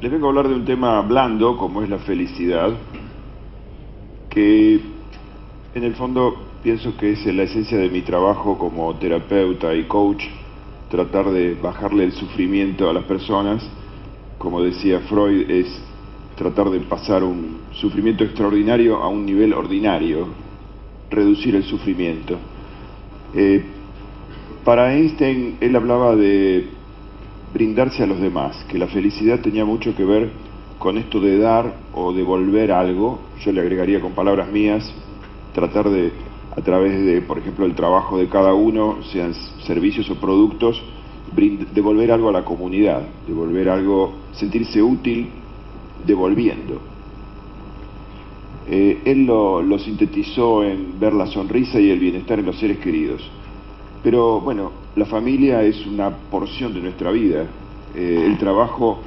Les vengo a hablar de un tema blando, como es la felicidad, que en el fondo pienso que es la esencia de mi trabajo como terapeuta y coach, tratar de bajarle el sufrimiento a las personas. Como decía Freud, es tratar de pasar un sufrimiento extraordinario a un nivel ordinario, reducir el sufrimiento. Para Einstein, él hablaba de brindarse a los demás, que la felicidad tenía mucho que ver con esto de dar o devolver algo. Yo le agregaría con palabras mías, tratar de, a través de, por ejemplo, el trabajo de cada uno, sean servicios o productos, devolver algo a la comunidad, devolver algo, sentirse útil devolviendo. Él lo sintetizó en ver la sonrisa y el bienestar en los seres queridos. Pero bueno, la familia es una porción de nuestra vida. El trabajo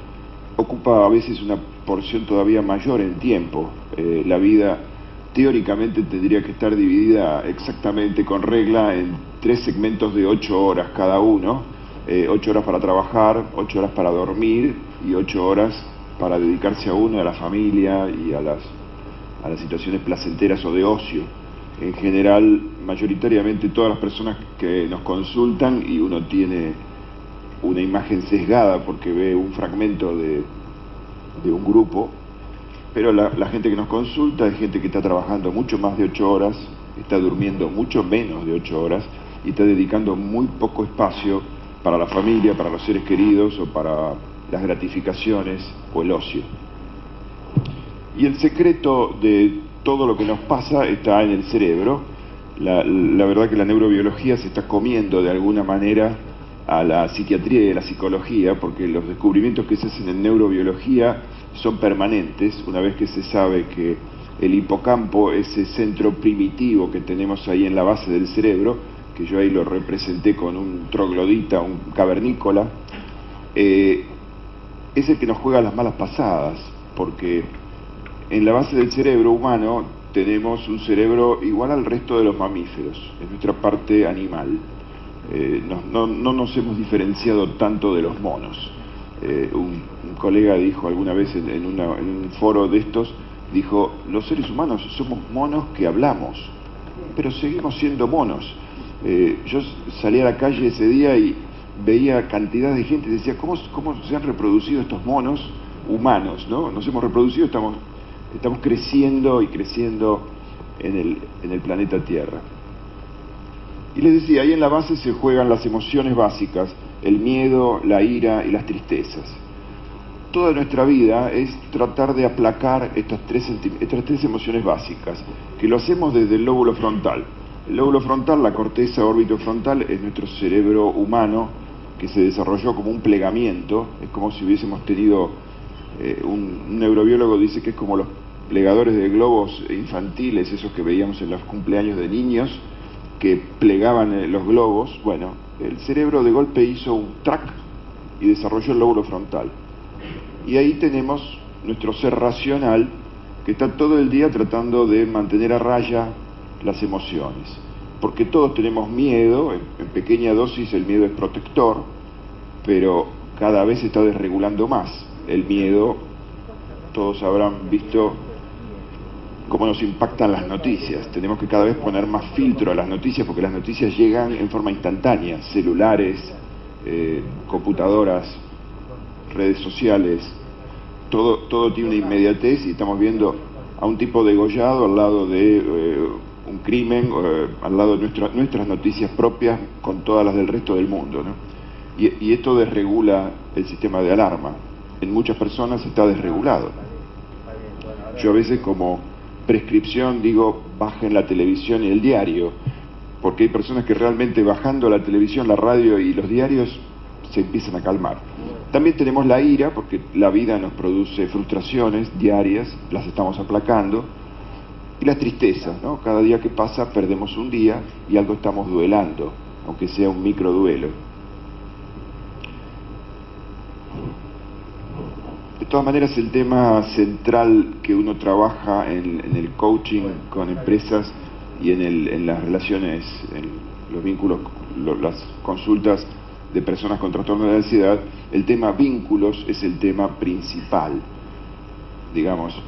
ocupa a veces una porción todavía mayor en tiempo. La vida teóricamente tendría que estar dividida exactamente con regla en 3 segmentos de 8 horas cada uno. 8 horas para trabajar, 8 horas para dormir y 8 horas para dedicarse a uno, a la familia y a las situaciones placenteras o de ocio. En general, mayoritariamente todas las personas que nos consultan, y uno tiene una imagen sesgada porque ve un fragmento de un grupo, pero la gente que nos consulta es gente que está trabajando mucho más de 8 horas, está durmiendo mucho menos de 8 horas y está dedicando muy poco espacio para la familia, para los seres queridos o para las gratificaciones o el ocio. Y el secreto de todo lo que nos pasa está en el cerebro. La verdad que la neurobiología se está comiendo de alguna manera a la psiquiatría y a la psicología, porque los descubrimientos que se hacen en neurobiología son permanentes. Una vez que se sabe que el hipocampo, ese centro primitivo que tenemos ahí en la base del cerebro, que yo ahí lo representé con un troglodita, un cavernícola, es el que nos juega las malas pasadas, porque en la base del cerebro humano tenemos un cerebro igual al resto de los mamíferos, es nuestra parte animal. No nos hemos diferenciado tanto de los monos. Un colega dijo alguna vez en un foro de estos, dijo, los seres humanos somos monos que hablamos, pero seguimos siendo monos. Yo salí a la calle ese día y veía cantidad de gente y decía, ¿cómo se han reproducido estos monos humanos, ¿no? Nos hemos reproducido, estamos creciendo y creciendo en el planeta Tierra. Y les decía, ahí en la base se juegan las emociones básicas, el miedo, la ira y las tristezas. Toda nuestra vida es tratar de aplacar estas tres emociones básicas, que lo hacemos desde el lóbulo frontal. El lóbulo frontal, la corteza orbitofrontal, es nuestro cerebro humano que se desarrolló como un plegamiento. Es como si hubiésemos tenido, un neurobiólogo dice que es como los plegadores de globos infantiles, esos que veíamos en los cumpleaños de niños, que plegaban los globos. Bueno, el cerebro de golpe hizo un track y desarrolló el lóbulo frontal. Y ahí tenemos nuestro ser racional, que está todo el día tratando de mantener a raya las emociones. Porque todos tenemos miedo, en pequeña dosis el miedo es protector, pero cada vez se está desregulando más. El miedo, todos habrán visto cómo nos impactan las noticias. Tenemos que cada vez poner más filtro a las noticias, porque las noticias llegan en forma instantánea, celulares, computadoras, redes sociales, todo tiene una inmediatez, y estamos viendo a un tipo degollado al lado de un crimen, al lado de nuestras noticias propias con todas las del resto del mundo, ¿no? Y esto desregula el sistema de alarma. En muchas personas está desregulado. Yo a veces como prescripción digo, bajen la televisión y el diario, porque hay personas que realmente bajando la televisión, la radio y los diarios se empiezan a calmar. También tenemos la ira, porque la vida nos produce frustraciones diarias, las estamos aplacando, y la tristeza, ¿no? Cada día que pasa perdemos un día y algo estamos duelando, aunque sea un micro duelo. De todas maneras, el tema central que uno trabaja en el coaching con empresas y en las relaciones, en los vínculos, las consultas de personas con trastorno de ansiedad, el tema vínculos es el tema principal, digamos.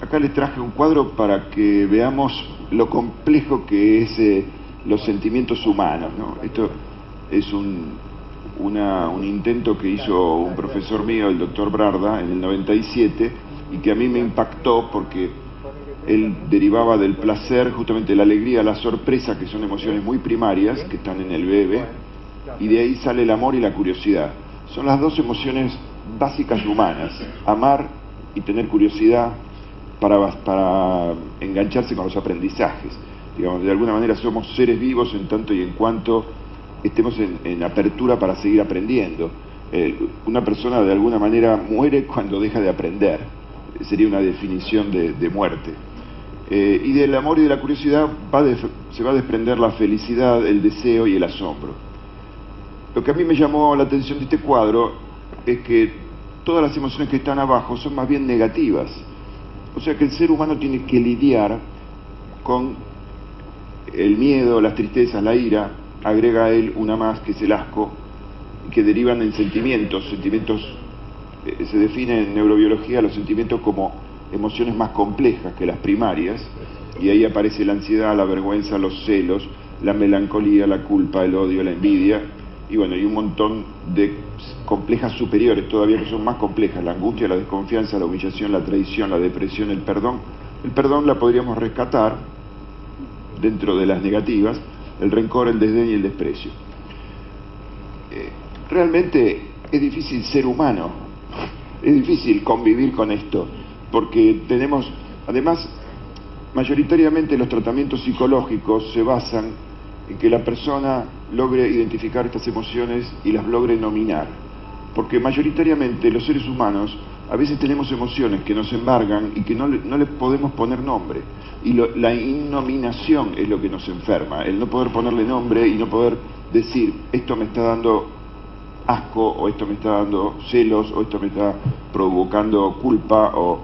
Acá les traje un cuadro para que veamos lo complejo que es los sentimientos humanos, ¿no? Esto es un intento que hizo un profesor mío, el doctor Brarda, en el 97, y que a mí me impactó porque él derivaba del placer, justamente la alegría, la sorpresa, que son emociones muy primarias, que están en el bebé, y de ahí sale el amor y la curiosidad. Son las dos emociones básicas humanas, amar y tener curiosidad para engancharse con los aprendizajes. Digamos, de alguna manera somos seres vivos en tanto y en cuanto estemos en apertura para seguir aprendiendo. Una persona de alguna manera muere cuando deja de aprender, sería una definición de muerte. Y del amor y de la curiosidad se va a desprender la felicidad, el deseo y el asombro. Lo que a mí me llamó la atención de este cuadro es que todas las emociones que están abajo son más bien negativas. O sea que el ser humano tiene que lidiar con el miedo, las tristezas, la ira, agrega a él una más que es el asco, que derivan en sentimientos. Se define en neurobiología los sentimientos como emociones más complejas que las primarias, y ahí aparece la ansiedad, la vergüenza, los celos, la melancolía, la culpa, el odio, la envidia, y bueno, y un montón de complejas superiores todavía que son más complejas: la angustia, la desconfianza, la humillación, la traición, la depresión, el perdón. El perdón la podríamos rescatar dentro de las negativas: el rencor, el desdén y el desprecio. Realmente es difícil ser humano, es difícil convivir con esto, porque tenemos, además, mayoritariamente los tratamientos psicológicos se basan en que la persona logre identificar estas emociones y las logre nominar, porque mayoritariamente los seres humanos a veces tenemos emociones que nos embargan y que no le podemos poner nombre, y la innominación es lo que nos enferma, el no poder ponerle nombre y no poder decir: esto me está dando asco, o esto me está dando celos, o esto me está provocando culpa. O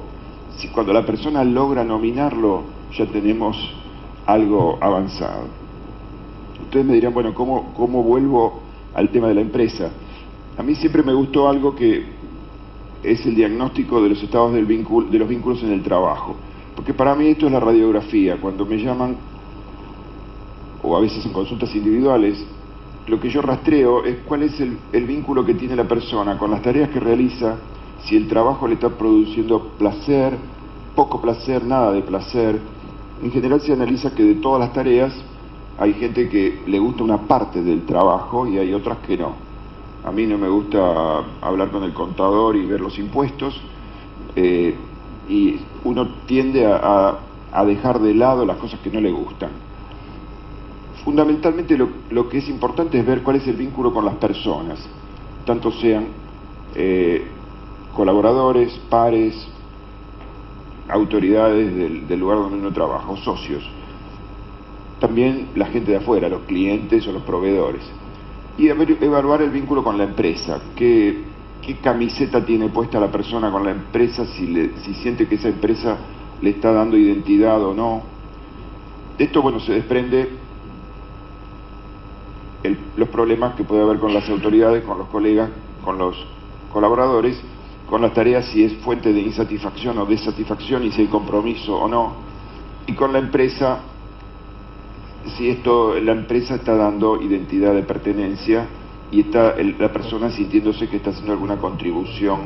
cuando la persona logra nominarlo, ya tenemos algo avanzado. Ustedes me dirán, bueno, ¿cómo vuelvo al tema de la empresa? A mí siempre me gustó algo que es el diagnóstico de los estados de los vínculos en el trabajo, porque para mí esto es la radiografía. Cuando me llaman, o a veces en consultas individuales, lo que yo rastreo es cuál es el vínculo que tiene la persona con las tareas que realiza, si el trabajo le está produciendo placer, poco placer, nada de placer. En general se analiza que de todas las tareas hay gente que le gusta una parte del trabajo y hay otras que no. A mí no me gusta hablar con el contador y ver los impuestos, y uno tiende a dejar de lado las cosas que no le gustan. Fundamentalmente lo que es importante es ver cuál es el vínculo con las personas, tanto sean colaboradores, pares, autoridades del lugar donde uno trabaja, o socios. También la gente de afuera, los clientes o los proveedores. Y evaluar el vínculo con la empresa. ¿Qué camiseta tiene puesta la persona con la empresa? Si siente que esa empresa le está dando identidad o no. De esto, bueno, se desprende los problemas que puede haber con las autoridades, con los colegas, con los colaboradores, con las tareas, si es fuente de insatisfacción o desatisfacción, y si hay compromiso o no. Y con la empresa, si la empresa está dando identidad de pertenencia y está la persona sintiéndose que está haciendo alguna contribución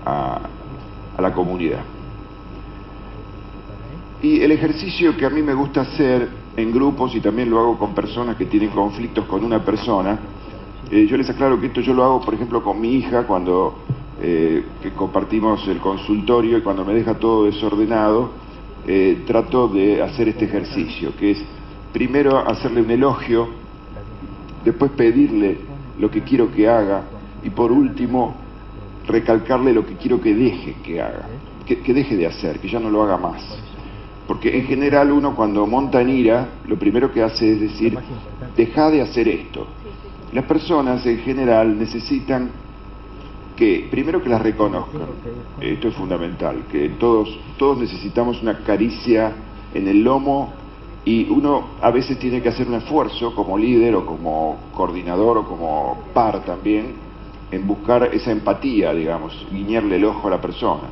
a la comunidad. Y el ejercicio que a mí me gusta hacer en grupos, y también lo hago con personas que tienen conflictos con una persona, yo les aclaro que esto yo lo hago, por ejemplo, con mi hija, cuando que compartimos el consultorio, y cuando me deja todo desordenado, trato de hacer este ejercicio, que es primero hacerle un elogio, después pedirle lo que quiero que haga, y por último recalcarle lo que quiero que deje que haga, que deje de hacer, que ya no lo haga más. Porque en general uno, cuando monta en ira, lo primero que hace es decir: deja de hacer esto. Las personas en general necesitan primero que las reconozcan. Esto es fundamental, que todos necesitamos una caricia en el lomo Y uno a veces tiene que hacer un esfuerzo como líder o como coordinador o como par también en buscar esa empatía, digamos, guiñarle el ojo a la persona.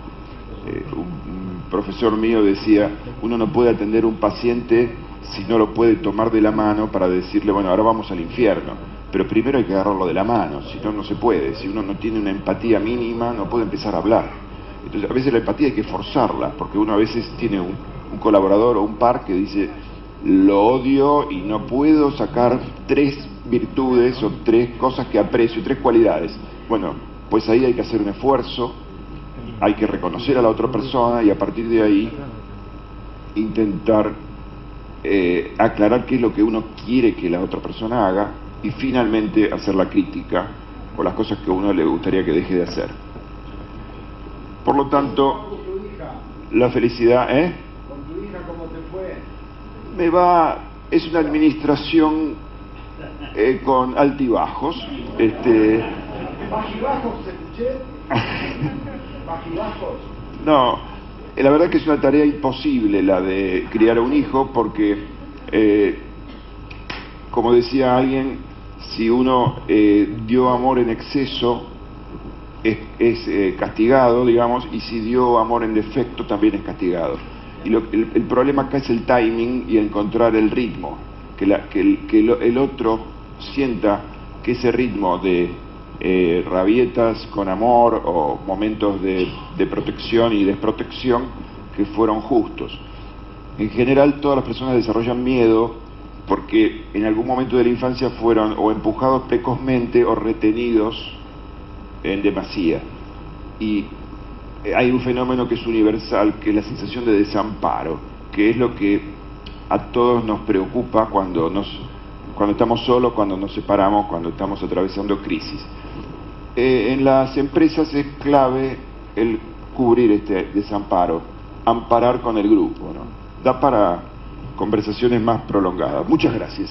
Un profesor mío decía, uno no puede atender a un paciente si no lo puede tomar de la mano para decirle, bueno, ahora vamos al infierno. Pero primero hay que agarrarlo de la mano, si no, no se puede. Si uno no tiene una empatía mínima, no puede empezar a hablar. Entonces, a veces la empatía hay que forzarla, porque uno a veces tiene un colaborador o un par que dice, lo odio y no puedo sacar 3 virtudes o 3 cosas que aprecio, 3 cualidades. Bueno, pues ahí hay que hacer un esfuerzo, hay que reconocer a la otra persona y a partir de ahí intentar aclarar qué es lo que uno quiere que la otra persona haga y finalmente hacer la crítica o las cosas que a uno le gustaría que deje de hacer. Por lo tanto, la felicidad, ¿Con tu hija cómo te fue? me va, es una administración con altibajos. ¿Bajibajos escuché? ¿Bajibajos? No, la verdad que es una tarea imposible la de criar a un hijo porque, como decía alguien, si uno dio amor en exceso es castigado, digamos, y si dio amor en defecto también es castigado. Y el problema acá es el timing y encontrar el ritmo, que el otro sienta que ese ritmo de rabietas con amor o momentos de protección y desprotección que fueron justos. En general todas las personas desarrollan miedo porque en algún momento de la infancia fueron o empujados precozmente o retenidos en demasía. Y hay un fenómeno que es universal, que es la sensación de desamparo, que es lo que a todos nos preocupa cuando estamos solos, cuando nos separamos, cuando estamos atravesando crisis. En las empresas es clave el cubrir este desamparo, amparar con el grupo, ¿no? Da para conversaciones más prolongadas. Muchas gracias.